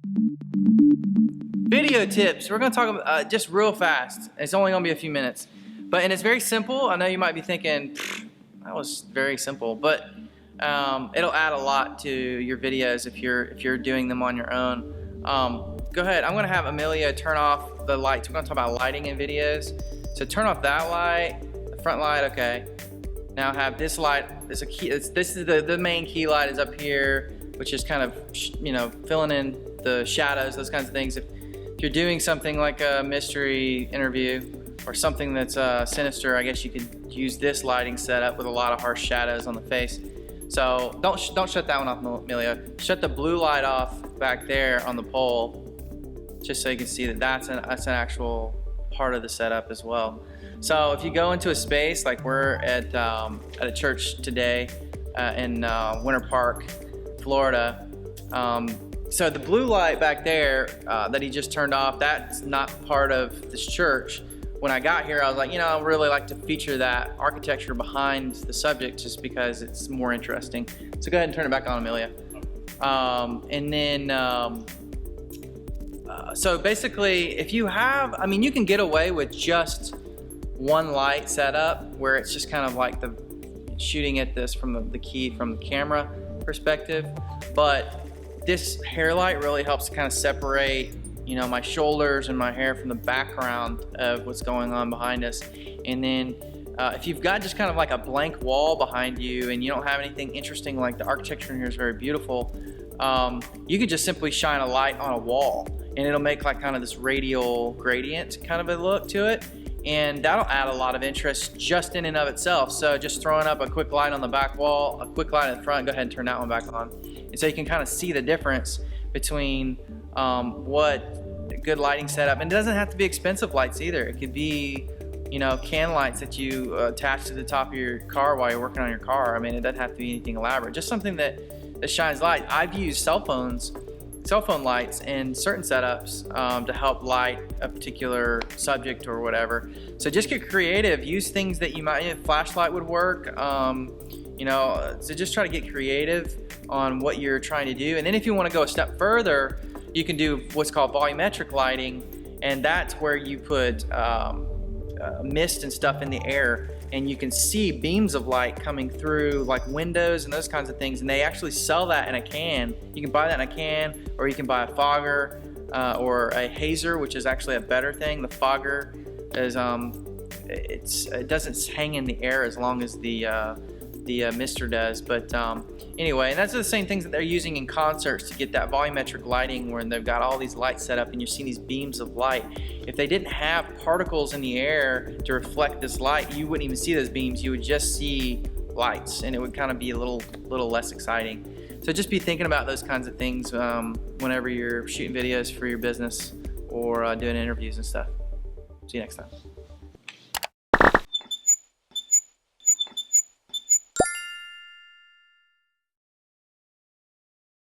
Video tips. We're going to talk about just real fast. It's only going to be a few minutes, and it's very simple. I know you might be thinking that was very simple, but it'll add a lot to your videos if you're doing them on your own. Go ahead. I'm going to have Amelia turn off the lights. We're going to talk about lighting in videos. So turn off that light, the front light. Okay. Now have this light. This is the main key light is up here, which is kind of filling in the shadows, those kinds of things. If you're doing something like a mystery interview or something that's sinister, I guess you could use this lighting setup with a lot of harsh shadows on the face. So don't shut that one off, Amelia. Shut the blue light off back there on the pole, just so you can see that that's an actual part of the setup as well. So if you go into a space like we're at a church today in Winter Park, Florida. So the blue light back there that he just turned off, that's not part of this church. When I got here, I was like, I really like to feature that architecture behind the subject just because it's more interesting. So go ahead and turn it back on, Amelia. So basically, if you have, you can get away with just one light setup where it's just kind of like shooting at this from the camera perspective, but this hair light really helps to kind of separate my shoulders and my hair from the background of what's going on behind us. And then if you've got just kind of like a blank wall behind you and you don't have anything interesting, like the architecture in here is very beautiful, you could just simply shine a light on a wall and it'll make like kind of this radial gradient kind of a look to it, and that'll add a lot of interest just in and of itself. So just throwing up a quick light on the back wall, a quick light in the front, go ahead and turn that one back on. And so you can kind of see the difference between what a good lighting setup, and it doesn't have to be expensive lights either. It could be can lights that you attach to the top of your car while you're working on your car. It doesn't have to be anything elaborate, just something that shines light. I've used cell phone lights in certain setups to help light a particular subject or whatever. So just get creative. Use things that you might, flashlight would work. So just try to get creative on what you're trying to do. And then if you want to go a step further, you can do what's called volumetric lighting, and that's where you put mist and stuff in the air, and you can see beams of light coming through like windows and those kinds of things, and they actually sell that in a can. You can buy that in a can, or you can buy a fogger or a hazer, which is actually a better thing. The fogger is it doesn't hang in the air as long as the mister does, but anyway, and that's the same things that they're using in concerts to get that volumetric lighting, where they've got all these lights set up and you're seeing these beams of light. If they didn't have particles in the air to reflect this light, you wouldn't even see those beams. You would just see lights, and it would kind of be a little less exciting. So just be thinking about those kinds of things whenever you're shooting videos for your business or doing interviews and stuff. See you next time.